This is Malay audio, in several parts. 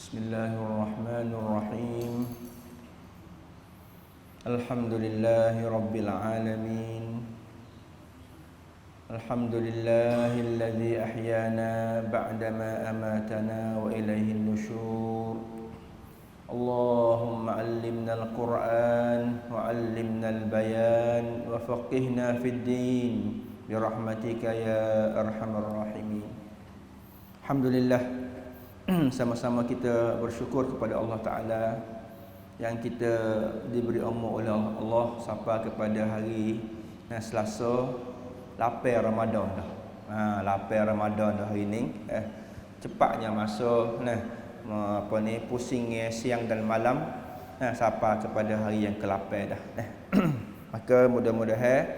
Bismillahirrahmanirrahim. Alhamdulillahi rabbil alamin. Alhamdulillahilladzi ahyana ba'dama amatana wa ilaihin nusyur. Allahumma 'allimnal Qur'an wa 'allimnal bayan wa faqihna fid din bi rahmatika ya arhamar rahimin. Alhamdulillah, sama-sama kita bersyukur kepada Allah Ta'ala yang kita diberi umur oleh Allah sampai kepada hari Selasa 8 Ramadan dah. 8 Ramadan dah hari ni. Cepatnya masa pusingnya siang dan malam sampai kepada hari yang ke-8 dah. Maka mudah-mudahan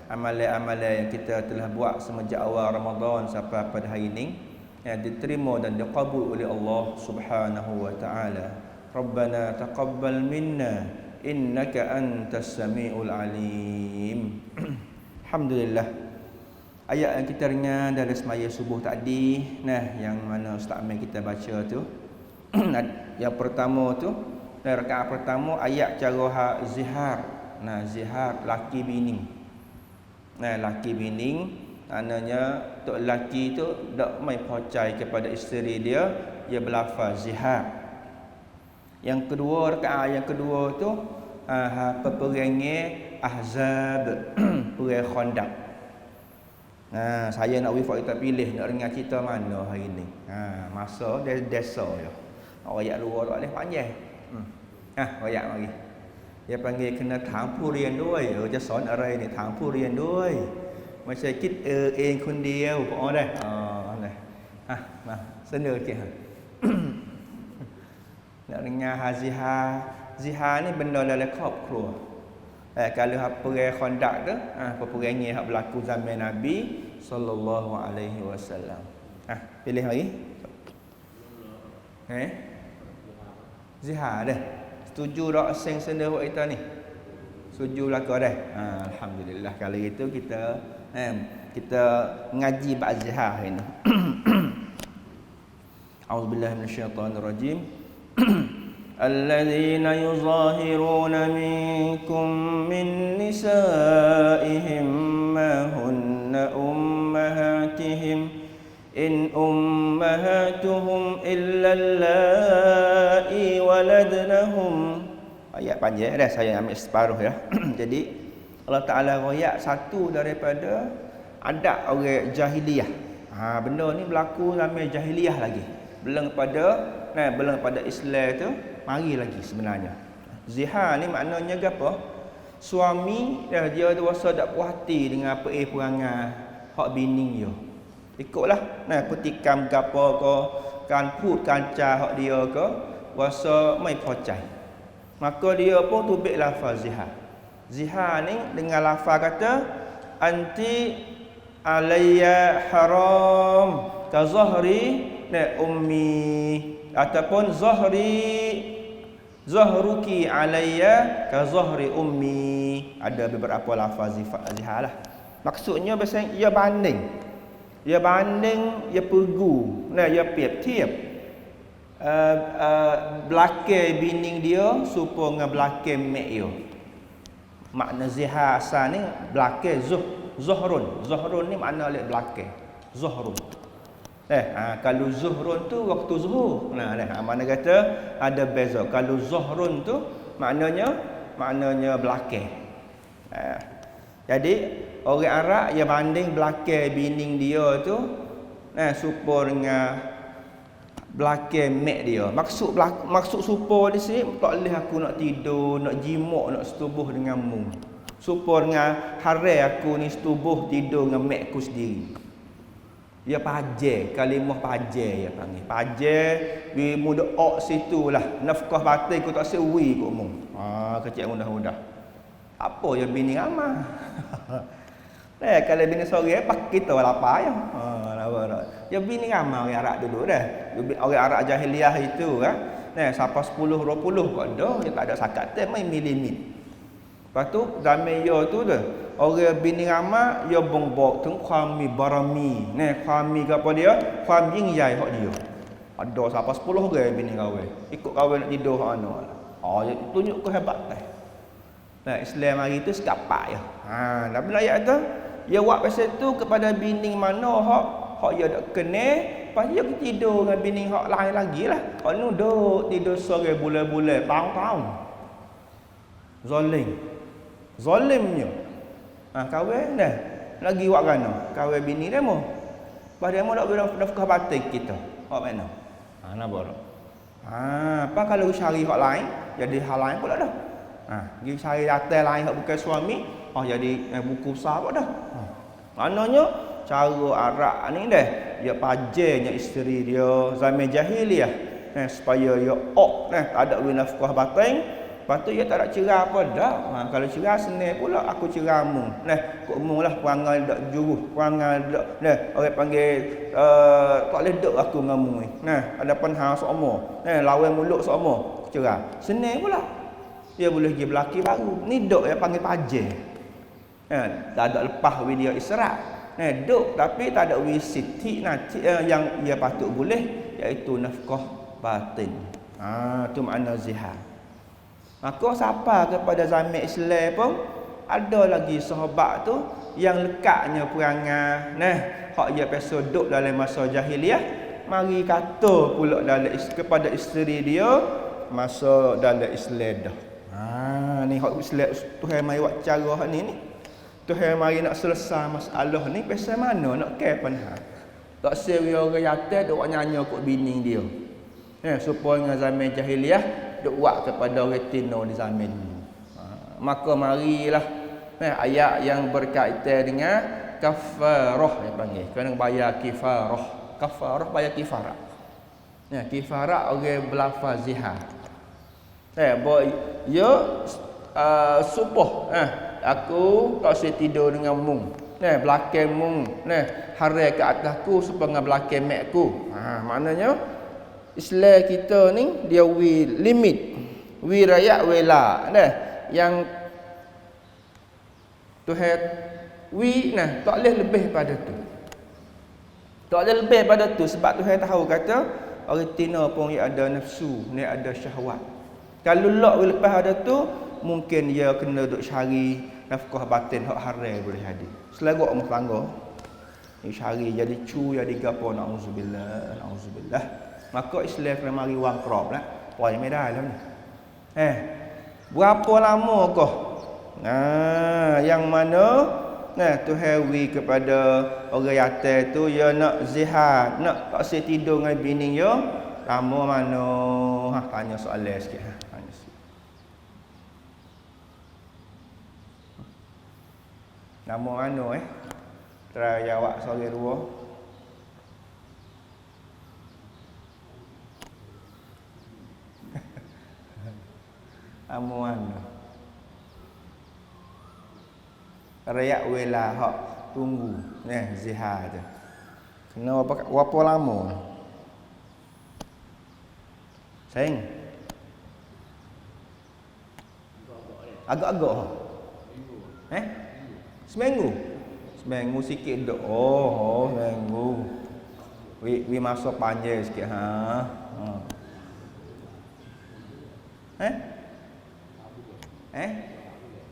amalan-amalan yang kita telah buat semenjak awal Ramadan sampai pada hari ini diterima dan diqabul oleh Allah Subhanahu wa taala. Rabbana taqabbal minna innaka antas samiul alim. Alhamdulillah. Ayat yang kita dengar dari semaya subuh tadi, yang mana Ustaz Amir kita baca tu. Yang pertama tu, dari rakaat pertama ayat cara zihar. Zihar laki bini. Laki bini maknanya tok lelaki tu tak mai percaya kepada isteri dia berlafaz zihar. Yang kedua, rakaat yang kedua tu peperangan Ahzab, perang Khandaq. Saya nak wifak kita pilih nak dengar cerita mana hari ni. Masa desa je. Ayat luar tak boleh panjang. Ayat mari. Dia panggil kena thangผู้เรียนด้วยจะสอนอะไรนี่ถามผู้เรียนด้วย ไม่ใช่คิดเองคนเดียวพอได้มาเสนอke nak dengar zihar ni benda dalam ครอบครัว kalau perang Khandaq tu peperangan hak berlaku zaman Nabi sallallahu alaihi wasallam. Pilih lagi. Zihar dah. Setuju tak seng senda buat kita ni? Setuju berlaku dah. Alhamdulillah, kalau itu kita ngaji bab zihar ini. A'udzubillahi minasyaitonir rajim. Alladzina yuzahiruna minkum min nisaihim ma hunna ummahatihim in ummahatuhum illa allai waladnahum. Ayat panjang dah, saya ambil separuh ya. Jadi Allah Ta'ala royak satu daripada adat orang jahiliyah. Benda ni berlaku zaman jahiliyah lagi. Belum pada Islam tu mari lagi sebenarnya. Zihar ni maknanya apa? Suami dia rasa tak puas hati dengan apa perangai hak bini dia. Ikutlah ketikam gapo ke kan put kanca hak dia ke rasa mai percaya. Maka dia pun tubik lafaz zihar. Zihar ni dengan lafaz kata anti alayya haram ka zahri ummi ataupun zahruki alayya ka zahri ummi. Ada beberapa lafaz zihar lah. Maksudnya biasanya ia banding, ia pergu, ia piap tiap belakang bini dia supaya dengan belakang mak dia. Makna zihar asal ni belakang zuhrun. Zuhrun ni makna lek belakang. Zuhrun. Kalau zuhrun tu waktu zuhur. Mana kata ada beza. Kalau zuhrun tu maknanya belakang. Jadi orang Arab dia banding belakang bini dia tu supaya dengan belakang mak dia. Maksud supaya di sini tak boleh aku nak tidur, nak jimak, nak setubuh dengan mu. Supaya dengan haram aku ni setubuh tidur dengan mak aku sendiri. Dia pajar, kalimah pajar dia panggil. Pajar bi muda ok situlah. Nafkah batin aku tak sewi kok mu. Kecil mudah-mudah. Apa ya bini ramah. Kalau bini sore pak kita lapar ya. Ya bini ramai orang Arab dulu dah. Orang Arab jahiliah itu siapa 10 20 kok ada, dia tak ada sakat teh main milimit. Lepas tu zaman yo tu dah. Orang bini ramai ya bongbok teng khami barami. Khami ke apa dia? Kham yin yai hak dia. Ada siapa 10 orang bini kahwin. Ikut kahwin nak tidur hak anu. Oh, tunjuk kehebatan. Nah, Islam hari tu sekapak ya. Dalam ayat tu, dia buat pasal tu kepada bini mana hak dia dak kenal, lepas dia tidur dengan bini hak lain lagi lah. Hak nu duk tidur sore bulan-bulan, tahun-tahun. Zalimnya. Kahwin dah. Lagi buat kana? Kahwin bini demo. Lepas demo dak boleh nafkah batin kita. Hak mana? Napa dak? Apa kalau cari hak lain, jadi hal lain pula dah. Pergi cari atas lain hak bukan suami, jadi buku besar apa dah. Maknanya cara Arab ni dah, dia pajernya isteri dia zaman jahiliah. Supaya dia tak ada nafkah batin. Lepas tu dia tak nak cerai apa dah. Kalau cerai senang pula aku ceramu. Kok umumlah perangai dak juruh, perangai dak. Orang panggil tak boleh duk aku dengan mu ni. Ada penhar seumur. Lawan mulut seumur, cerai. Senang pula. Dia boleh pergi belaki baru. Ni duk dia panggil pajer. Tak ada lepas video isyarat. Duk tapi tak ada wisiti nanti yang ia patut boleh, iaitu nafkah batin. Tu makna zihar. Maka siapa kepada zaman Islam pun ada lagi sahabat tu yang lekatnya perangai hak dia biasa duduk dalam masa jahiliah, mari kata pula dalam kepada isteri dia masa dalam Islam dah. Ni hak Islam Tuhan mari buat cara hak ni. Tuhan mari nak selesai masalah ni pasal mana nak ke panhal. Tak seria orang yatim duk nyanyi kok bini dia. Supaya dengan zaman jahiliah duk buat kepada orang tino di zaman dulu. Maka marilah ayat yang berkaitan dengan kafarah yang panggil. Kena bayar kifarah. Kafarah bayar kifarah. Kifarah orang berlafaz zihar. Boy yo supoh aku tak saya tidur dengan mung. Belakang mung. Harai ke atasku supaya belakang makku. Maknanya Islam kita ni dia limit, rakyat wela yang Tuhan tak boleh lebih pada tu. Tak boleh lebih pada tu sebab Tuhan tahu kata orang tina pun dia ada nafsu, dia ada syahwat. Kalau lepas ada tu mungkin dia kena duk cari nafkah batin hak haram boleh jadi. Selagak rumah tangga dia cari jadi cu jadi gapo, nauzubillah. Maka Islam kena mari wang krop lah. Poin medan lah ni. Berapa lama kah? Yang mana Tuhan kepada orang yatim tu dia nak zihar, nak tak saya tidur dengan bini dia. Lama mana? Tanya soalan sikit. Tanya sikit. Lama mana Try jawab soalan dua. Amuan rakyat wela hak tunggu zihar tu kena berapa lama sayang agak-agak seminggu sikit dok. Seminggu we masuk panjang sikit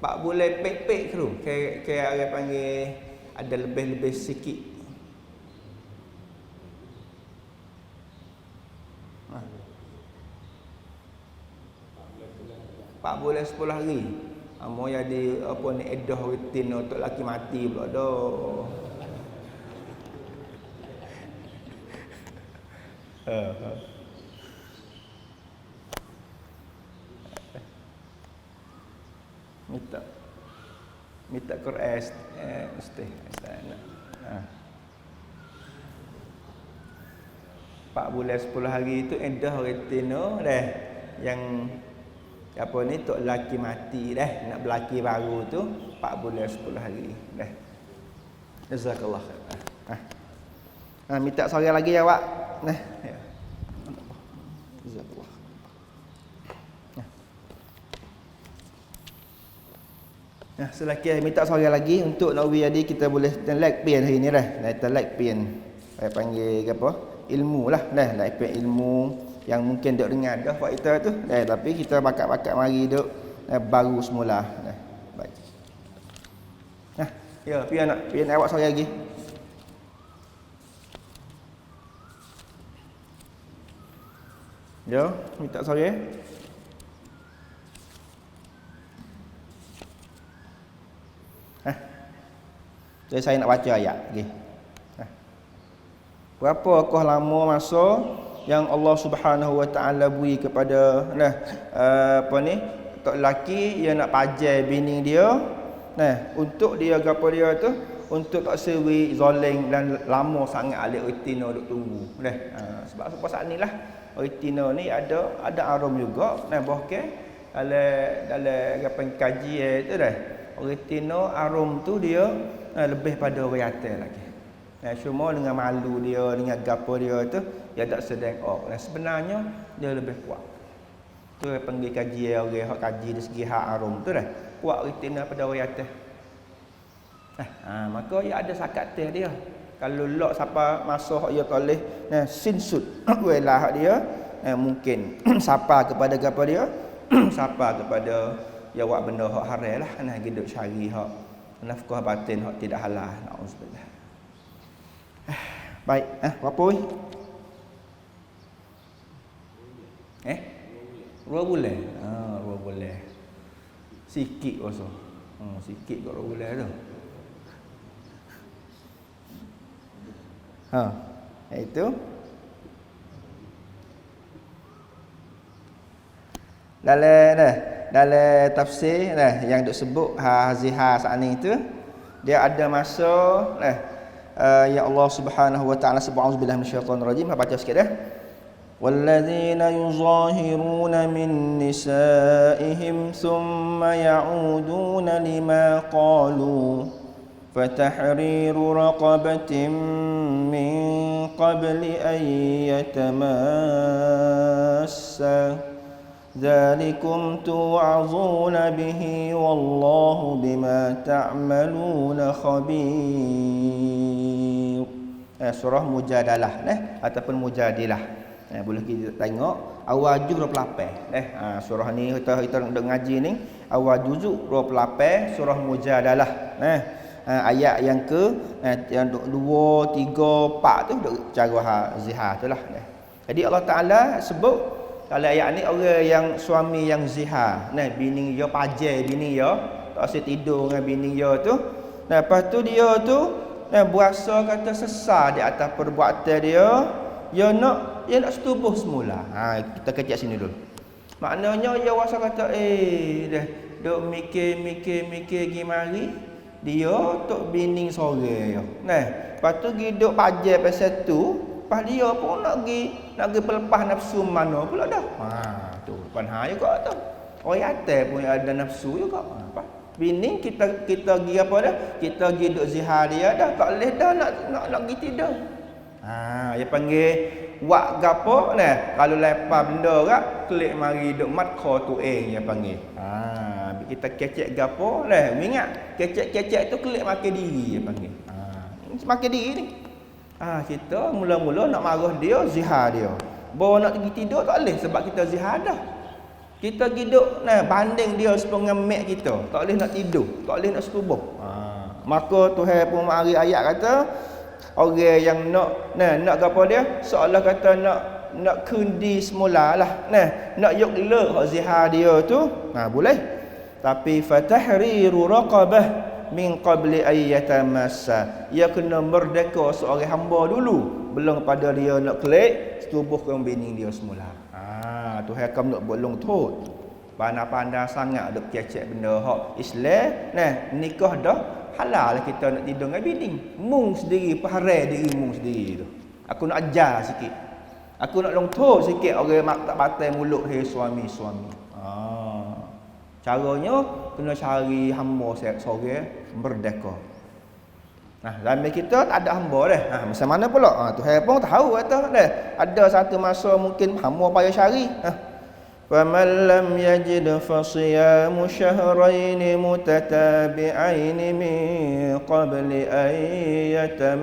4 bulan pek-pek tu. Kayak orang panggil ada lebih-lebih sikit. 4 bulan 10 hari. Amo jadi apa ni edah rutin untuk laki mati pula dah. Minta Quran ustaz. 4 bulan 10 hari itu edah retino dah yang apa ni tok laki mati dah nak berlaki baru tu 4 bulan 10 hari dah. Jazakallah khair. Minta soalan lagi ya Pak. Ya. Jazakallah. Selagi minta soalan lagi untuk nak jadi kita boleh like pin hari ni dah. Kita like pin. Saya panggil apa? ilmu lah dapat ilmu yang mungkin dok dengar dah buat kita tu tapi kita bakat-bakat mari dok baru semula baik ya pian awak sorry lagi yo minta sorry jadi saya nak baca ayat okey berapa kau lama masa yang Allah Subhanahu Wa Taala beri kepada apa ni tok lelaki yang nak pakai bini dia untuk dia gapo dia tu untuk tak seri zalim dan lama sangat alik retina duk tunggu sebab saat ni lah retina ni ada arum juga bahkan dalam apa kaji tu retina arum tu dia lebih pada orang atas lagi cuma dengan malu dia dengan gapo dia tu dia tak sedang sebenarnya dia lebih kuat tu panggil kaji orang hak kaji dari segi hak arum tu kuat retina pada orang atas maka ia ada sakat dia kalau lok siapa masuk hak dia toleh sinsut welah hak dia mungkin siapa kepada gapo dia siapa kepada ya buat benda hak haram lah hidup syari hak nafkah batin hak tidak halal naudzubillah baik berapa weh 2 bulan 2 bulan sikit rasa sikit kat 2 bulan tu itu dalam tafsir yang duk sebut zihar saat ni tu dia ada masa ya Allah Subhanahu Wa Taala sebut auzubillahi minasyaitonir rajim baca sikit والذين يظاهرون من نسائهم ثم يعودون لما قالوا فتحرير رقبة من قبل أن يتماسا ذلكم توعظون به والله بما تعملون خبير surah Mujadalah ataupun Mujadilah boleh kita tengok awal juzuk 28 surah ni kita nak ngaji ni awal juzuk 28 surah Mujadalah ayat yang ke yang 2 3 4 tu cara zihar tu lah jadi Allah Taala sebut kalau ayat ni orang yang suami yang zihar bini dia pajai bini dia tak asyik tidur dengan bini dia tu lepas tu dia tu berasa kata sesat di atas perbuatan dia nak setubuh semula kita kecek sini dulu maknanya dia rasa kata duk mikir gimari dia tok bini sore lepas tu duk pajai pasal tu pas dia pun nak pergi pelepas nafsu mana pula dah tu panha juga tu orang atas pun ada nafsu juga bini kita pergi apa dah kita pergi duk zihar dia dah tak boleh dah nak pergi tidur dia panggil wak gapo kalau lepas benda rak klik mari duk mat kho tu dia panggil kita kecek gapo ingat kecek tu klik makan diri dia panggil makan diri ni kita mula-mula nak marah dia zihar dia bawa nak pergi tidur tak boleh sebab kita zihar dah kita hidup banding dia sepengah mek kita tak boleh nak tidur tak boleh nak setubuh maka Tuhan pun mari ayat kata orang yang nak apa dia seolah kata nak kendi semula lah nak yuklek hak zihar dia tu boleh tapi fatahriru raqabah min qabli ayyatamassa ia kena merdeka seorang hamba dulu belum pada dia nak klik setubuhkan bini dia semula Tuhan kamu nak bolong tu pandai-pandai sangat duk kecek benda hak Islam nikah dah halal kita nak tidur dengan bini mung sendiri paharai diri mung sendiri tu aku nak ajar sikit aku nak longtok sikit orang tak batal mulut suami caranya kena cari hamba sore merdeka zaman kita tak ada hamba dah macam mana pula Tuhan pun tahu kata ada satu masa mungkin hamba payah cari faman lam yajid fasiyamu syahrain mutatabi'ain min qabli an yatamassa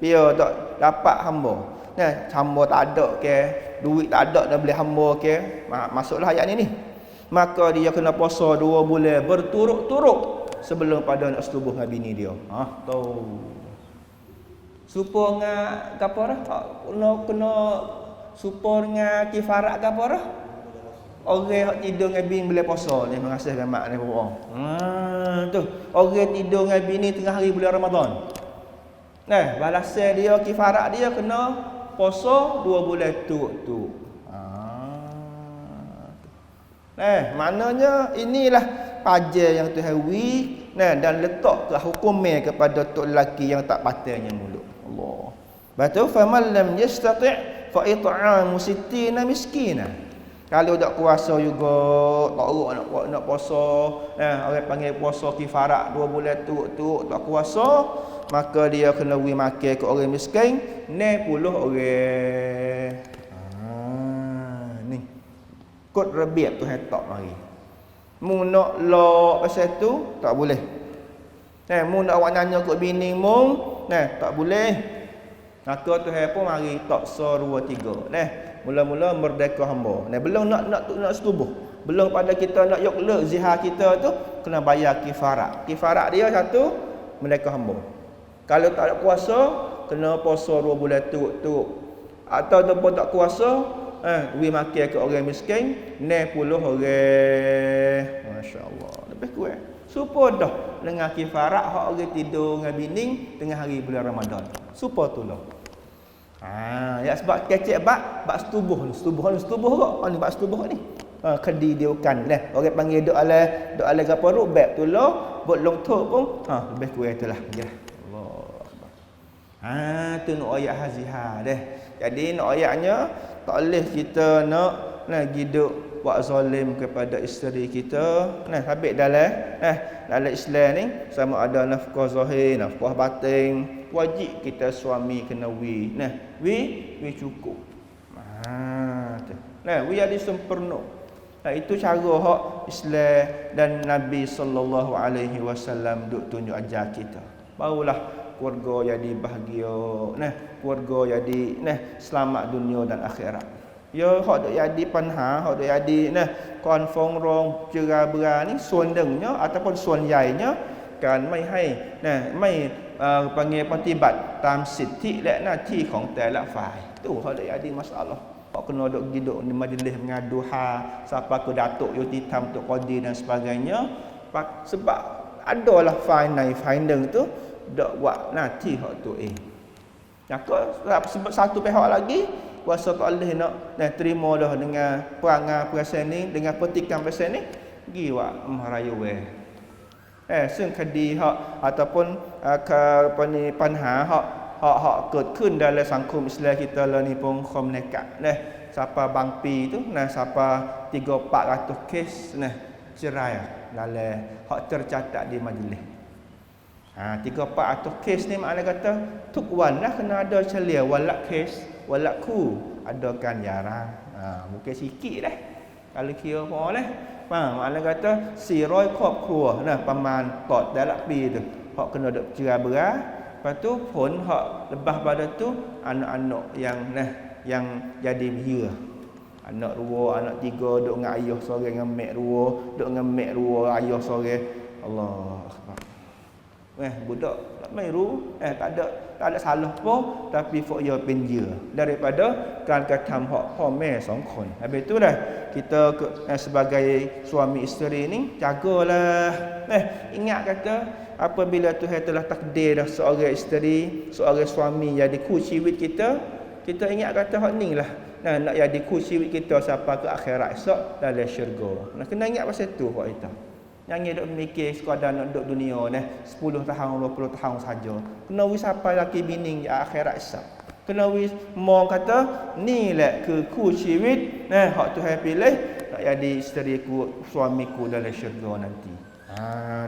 Biar tak dapat hamba. Nah, hamba tak ada ke, duit tak ada nak beli hamba ke, masuklah ayat ni. Maka dia kena puasa 2 bulan berturut-turut sebelum pada nak setubuh dengan bini dia. Tahu. Supo dengan gapo dah? Kena supo dengan kifarat gapo dah? Orang hak tidur dengan bini boleh puasa ni mengasihkan mak ni puak. Tu. Orang tidur dengan bini tengah hari bulan Ramadan. Nah, balasan dia kifarat dia kena puasa 2 bulan tu. Maknanya inilah pajar yang Tuhan wi, dan letak ke hukumnya kepada tok lelaki yang tak patutnya mulut. Allah. Betul, faman lam yastati' fa it'amu 60 miskina. Kalau tak kuasa juga, tak urut nak puasa, orang panggil puasa kifarat 2 bulan tu tak kuasa, maka dia kena wi makan ke orang miskin 60 orang. Ni. Kod rabiat tu hetak mari. Mu nak lok pasal tu tak boleh. Mu nak awak nanya kat bini mu, tak boleh. Maka Tuhan pun mari taksa 2 3. Mula-mula merdeka hamba. Belum nak setubuh. Belum pada kita nak yukle zihar kita tu kena bayar kifarat. Kifarat dia satu merdeka hamba. Kalau tak ada kuasa kena puasa 2 bulan tu. Atau pun tak kuasa wi makan ke orang miskin 60 orang. Masya-Allah. Lebih kurang. Supo dah dengan kifarat hak orang tidur dengan bini tengah hari bulan Ramadan. Supo tolong. Ya sebab kecek bak setubuh kok. Ni bak setubuh ni. Kedi dia bukan orang panggil doa le gapo ru bab tu lo buat long tok pun lebih kurang itulah ya. Allah akbar. Tu nak ayat haziha deh. Jadi nak ayatnya tak boleh kita nak hidup buat zalim kepada isteri kita. Habis dalam Islam ni sama ada nafkah zahir, nafkah batin. Wajib kita suami kena wi cukup. Wi ada sempurna. Itu cara hak Islam dan Nabi sallallahu alaihi wasallam duk tunjuk ajar kita. Barulah keluarga jadi bahagia, keluarga jadi selamat dunia dan akhirat. Ya hak duk jadi panha, hak duk jadi konfong rong cerai berai ni suandengnya ataupun suanyainya kan mai hai mai panggil pฏิบัติ ตามสิทธิและหน้าที่ของแต่ละฝ่ายtu hak dak jadi masalah. Hak kena duk duduk di majlis mengadu siapa ke datuk yuti tam tok qadi dan sebagainya. Sebab adalah finding tu dak buat nanti hak tu sebab satu pihak lagi kuasa tak boleh nak terima dah dengan perangai perasaan ni, dengan petikan perasaan ni gi wak merayuซึ่งคดีhak ataupun panha hak เกิดขึ้น dalam sangkum Islam kita lah ni pun khom nekat siapa bang pi tu siapa 3-400 kes cerai dalam hak tercatat di majlis 3-400 kes ni makna kata tuk wan kena ada celia walak kes walak ku ada kan jarang mungkin sikit dah kalau kira apa makna kata 400 ครอบครัว ประมาณ ตอด dalam pi tu hak kena duk cerai berai. Lepas tu pun hak lebah pada tu anak-anak yang jadi bia. Anak 2, anak 3 duk dengan ayah sore dengan mak 2, duk dengan mak 2 ayah sore. Allah akbar. Budak tak mai tak ada salah pun tapi fok ya penjara daripadaการกระทำพ่อแม่2 คน. Habis tu dah kita sebagai suami isteri ni jagalah. Ingat kata apabila Tuhan telah takdir dah seorang isteri, seorang suami jadi kunci hidup kita ingat kata hak ni lah. Nak jadi kunci hidup kita sampai ke akhirat esok dalam syurga. Kena ingat pasal tu hak kita. Jangan duk mikir sekadar nak duduk dunia 10 tahun 20 tahun saja. Kena wis sampai laki bini di akhirat esok. Kena wis mau kata ni lah ke kuชีวิตhak Tuhan pilih nak jadi isteriku suamiku dalam syurga nanti.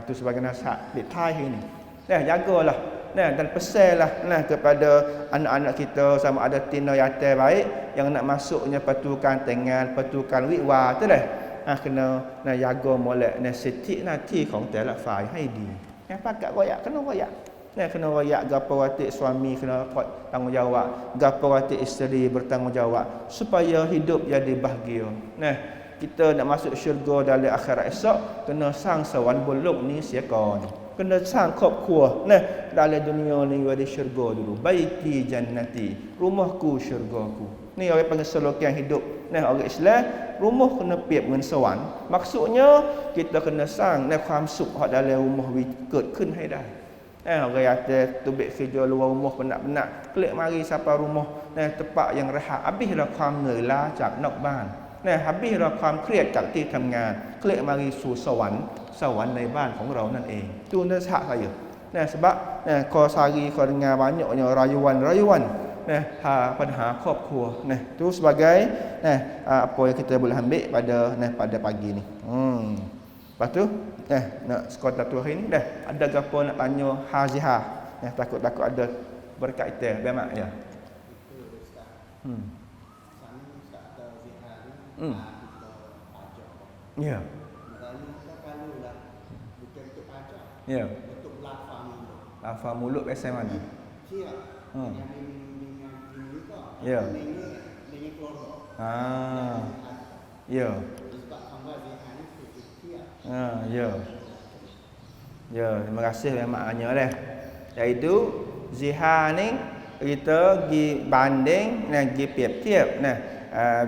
Tu sebagai nasihat di tahir ni. Jagalah dan pesanlah kepada anak-anak kita sama ada tina yatim baik yang nak masuknya patukan tangan patukan wiwa tu dah. Kena jaga molek sitik nanti ของแต่ละฝ่ายให้ดี pakat royak kena royak kena royak gapo watik suami kena tanggungjawab, gapo watik isteri bertanggungjawab supaya hidup jadi bahagia. Kita nak masuk syurga dalam akhirat esok kena sang sawan bolong ni siakon. Kena sang kop kuah. Dalam dunia ni ada syurga dulu. Baiti jannati, rumahku syurgaku. Ni orang panggil slogan hidup. Orang Islam, rumah kena piap dengan sawan. Maksudnya kita kena sangความสุข hak dalam rumah we เกิดขึ้นให้ได้ orang kata tubik kerja luar rumah penat-penat, klik mari sampai rumah tempat yang rehat, habislah ความเหนื่อยล้าจากนอกบ้าน habislah ความเครียดจากที่ทำงาน klik mari สู่สวรรค์ในบ้านของเรานั่นเอง tu nasihat saya. Sebab kau sehari kau dengar banyaknya rayuanปัญหา ครอบครัว tu sebagai apa yang kita boleh ambil pada pagi ni. Lepas tu nak sekolah tu hari ni dah ada gapo nak tanya Hazihah, takut ada berkaitan bemak ya. Ya. Ya. Lafaz mulut biasa mana? Ya. Ya. Ya. Ya, terima kasih maknanya dah. Iaitu zihar ni kita pergi banding, pergi tiap-tiap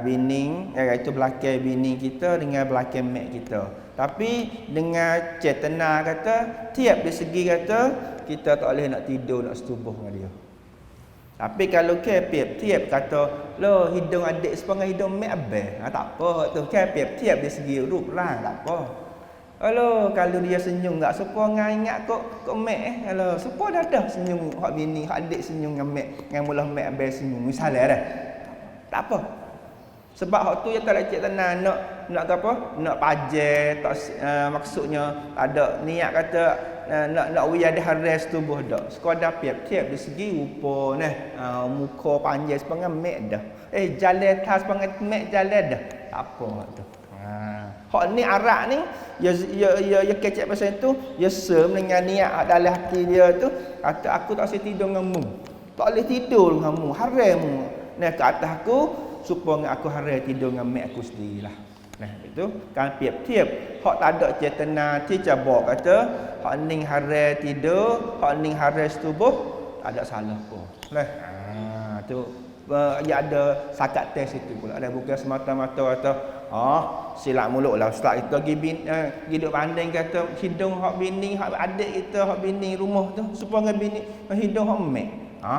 bini, iaitu belakang bini kita dengan belakang mak kita. Tapi dengan cetana kata, tiap dari segi kata, kita tak boleh nak tidur, nak setubuh dengan dia. Tapi kalau tiap-tiap kata, lo hidung adik sepengah hidung mak abang, tak apa tu. Tiap-tiap dari segi rup rang, tak apa. Kalau dia senyum tak siapa ingat kok mak kalau siapa dah senyum hak bini, hak adik senyum dengan mak, dengan mula mak abang senyum misalnya dah. Tak apa. Sebab hak tu yang tak lecek tenang nak apa? Nak pajar, tak maksudnya ada niat kata nak wiyadah haras tubuh dak. Sekadar tiap-tiap dari segi rupa muka panjang sepengah mak dah. Jalan tas sepengah mak jalan dah. Tak apa hak tu. Hak ni arak ni ya kecek pasal itu ya sem dengan niat dalam hati dia tu kata aku tak boleh tidur denganmu. Tak boleh tidur denganmu, haram. Ke atas aku supaya aku haram tidur dengan mak aku sendirilah. Itu kan tiap-tiap hak tak ada cetana ti cabak kata hak ning haram tidur, hak ning haram tubuh tak ada salah pun. Tu ya ada sakat tes itu pula. Ada bukan semata-mata kata silap mulut lah ustaz kita pergi duduk banding kata hidung hak bini, hak adik kita, hak bini rumah tu supaya bini hidung hak mak.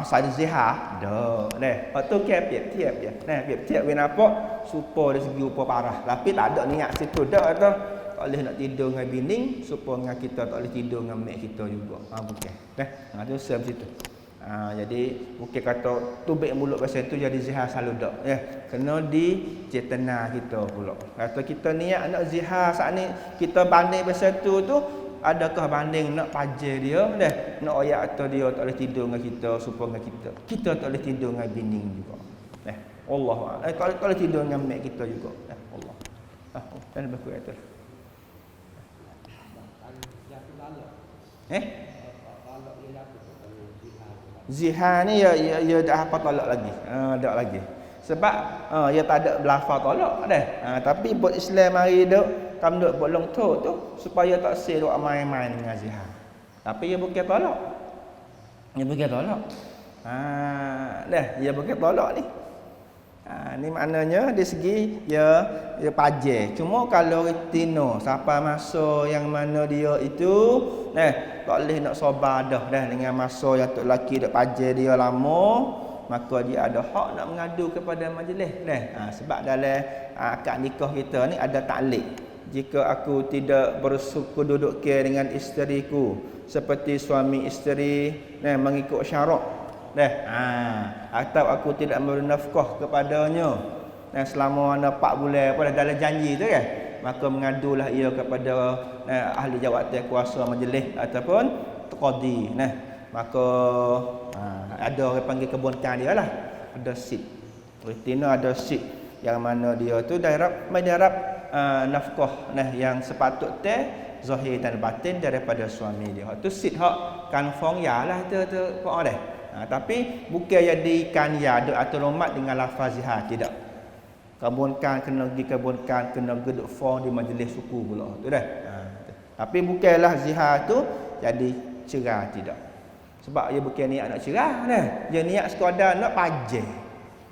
Saya zihar dah. Hak tu tiap-tiap je. Tiap-tiap we nampak supaya dari segi rupa parah. Tapi tak ada niat situ dah kata tak boleh nak tidur dengan bini supaya kita tak boleh tidur dengan mak kita juga. Bukan. Tu sem situ. Jadi bukan kata tubik mulut pasal tu jadi zihar selalu dak kena di cetana kita pula. Kata kita niat nak zihar saat ni kita banding pasal tu adakah banding nak pajar dia nak oyak atau dia tak boleh tidur dengan kita supaya kita tak boleh tidur dengan bini juga. Allah tak boleh tidur dengan mak kita juga. Allah. Dan baku itu. Zihar ni ya dah apa tolak lagi. Tak lagi. Sebab ya tak ada belafaz tolak dah. Tapi buat Islam mari duk kamduk buat long tu supaya tak sel main-main dengan zihar. Tapi ya bukan tolak. Ya bukan tolak. Ya bukan tolak ni. Ni maknanya dari segi ya pajar. Cuma kalau retino sampai masa yang mana dia itu tak boleh nak sabar dah dengan masa yang tok lelaki dak pajar dia lama, maka dia ada hak nak mengadu kepada majlis sebab dalam akad nikah kita ni ada taklid. Jika aku tidak bersuku duduk dengan isteriku seperti suami isteri mengikut syarak atau aku tidak memberi nafkah kepadanya selama 4 bulan pada dalam janji tu maka mengadulah ia kepada ahli jawatan kuasa majlis ataupun qadi maka ada orang panggil kebunkan dia lah, ada sid retina, ada sid yang mana dia tu darab nafkah yang sepatutnya zahir dan batin daripada suami dia. Hak tu sit hak confirm ya lah tu kau dah. Tapi bukan jadikan ya ada automat dengan lafaz zihar, tidak. Kabunkan kena pergi kabunkan kena geduk form di majlis suku pula tu dah. Tapi bukanlah zihar tu jadi cerai, tidak. Sebab dia bukan niat nak cerai dah. Dia niat sekadar nak pajak.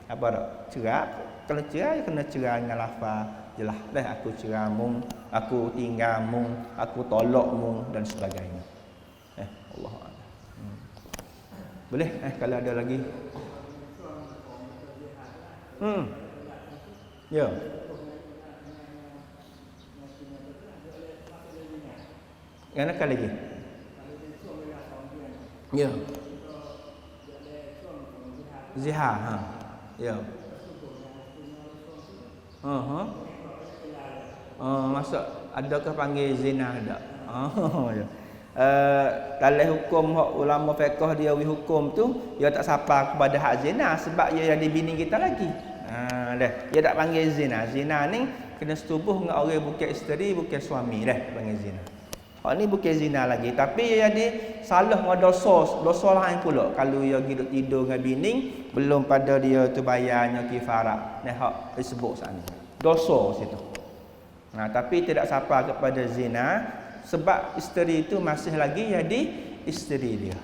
Apa dak? Cerai. Kalau cerai kena cerai dengan lafaz jelas dah, aku cerai mung, aku tinggal mung, aku tolak mung dan sebagainya. Allah Allah. Boleh kalau ada lagi. Ya. Yang nak lagi? Ya. Zihar, Ya. Maksud adakah panggil zina tak? Ya. Dalam hukum hak ulama fiqh dia hukum tu dia tak sapa kepada hak zina sebab dia jadi bini kita lagi. Dah. Dia tak panggil zina. Zina ni kena setubuh dengan orang bukan isteri, bukan suami dah panggil zina. Hak ni bukan zina lagi, tapi dia jadi salah dengan dosa lain pula. Kalau dia tidur dengan bini belum pada dia tu bayarnya kifarah. Nah hak disebut sana. Dosa situ. Tapi tidak sapa kepada zina sebab isteri itu masih lagi jadi isteri dia.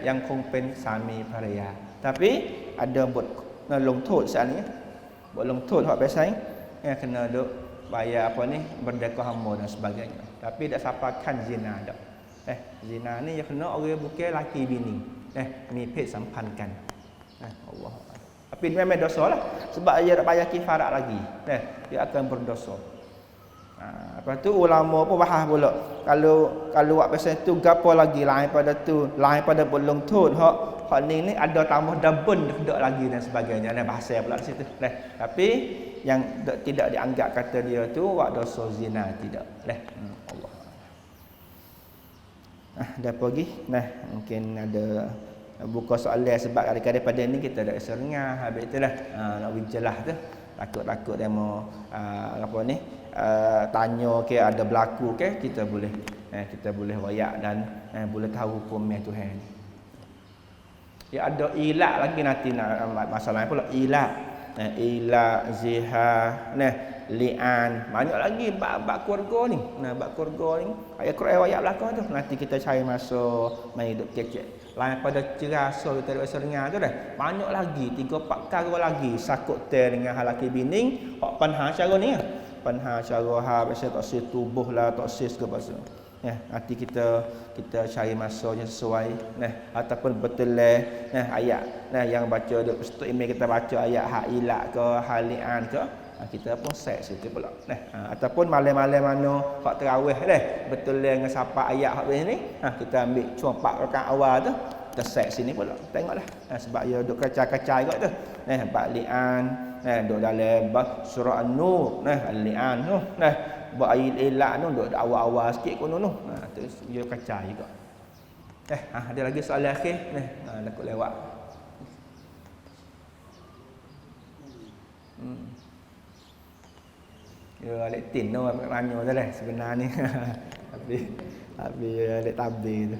Yang kumpen suami paria. Tapi ada buat lung thot sana. Buat lung thot hak biasa ni kena duk bayar apa ni berdekah hamba dan sebagainya. Tapi tak sapakan zina dak. Zina ni dia kena orang bukan laki bini. Ni pet sampankan. Allah. Tapi memang dosa lah sebab dia tak bayar kifarat lagi. Dia akan berdosa. Lepas tu ulama pun bahas pula kalau buat pasal tu gapo lagi lain pada tu, lain pada belum tut hak ni ada tambah double dak lagi dan sebagainya. Bahasa pula situ. Tapi yang tidak dianggap kata dia tu buat dosa zina tidak. Allah. Dah pergi. Mungkin ada buka soalan sebab kadang-kadang pada ni kita ada serengah habis itulah nak wijelah tu. Takut-takut dia mau apa ni tanya ke ada berlaku ke kita boleh royak dan boleh tahu hukumnya Tuhan. Ya ada ilat lagi nanti masalah pula ilat. Ilat zihar li'an banyak lagi bab keluarga ni. Bab keluarga ni ayat Quran ayat belakang tu nanti kita cari masa mai duk kecek. Lain pada cerasa kita duk seringan tu dah. Banyak lagi 3-4 perkara lagi sakut tel dengan halaki bini hak panha cara ni. Panha cara biasa tak sih tubuh lah tak sih ke pasal. Nanti kita cari masa yang sesuai ataupun betul ayat yang baca duk email kita baca ayat hak ilak ke halian ke kita pun set situ pula ataupun malam-malam mana hak tarawih betul dengan siapa ayat hak ni kita ambil cuma 4 rakaat awal tu kita set sini pula tengoklah sebab dia duk kacai-kacai kat tu bab lian duk dalam surah an-nur al-lian tu buat air elak tu duk awal-awal sikit kono tu terus dia kacai juga ada lagi soalan akhir takut lewat ya alik tin tu ranyo tu lah sebenarnya tapi alik tabir tu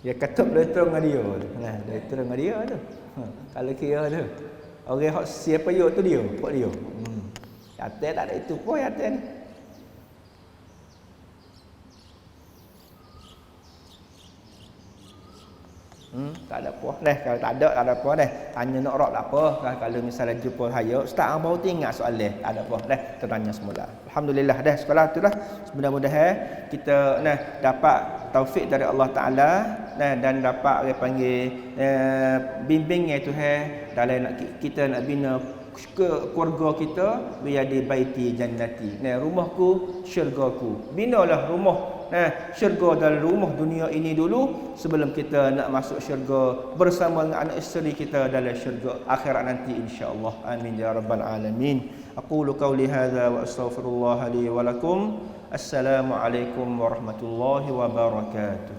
dia ketuk letrong dengan dia tu letrong dengan dia tu kalau kira tu orang hak siapa yuk tu dia buat dia Yatim tak ada itu pun yatim. Tak ada apa. Kalau tak ada apa dah. Tanya nak rok tak apa. Kalau misalnya jumpa saya, ustaz baru ingat soalan. Tak ada apa. Kita tanya semula. Alhamdulillah dah sekolah itulah. Mudah-mudahan kita dapat taufik dari Allah Taala dan dapat dia panggil bimbingnya Tuhan dalam kita nak bina ke keluarga kita biar di baiti jannati. Rumahku syurgaku. Binalah rumah syurga dalam rumah dunia ini dulu sebelum kita nak masuk syurga bersama dengan anak isteri kita dalam syurga akhirat nanti insya-Allah. Amin ya rabbal alamin. Aqulu qawli hadza wa astaghfirullah li wa lakum. Assalamualaikum warahmatullahi wabarakatuh.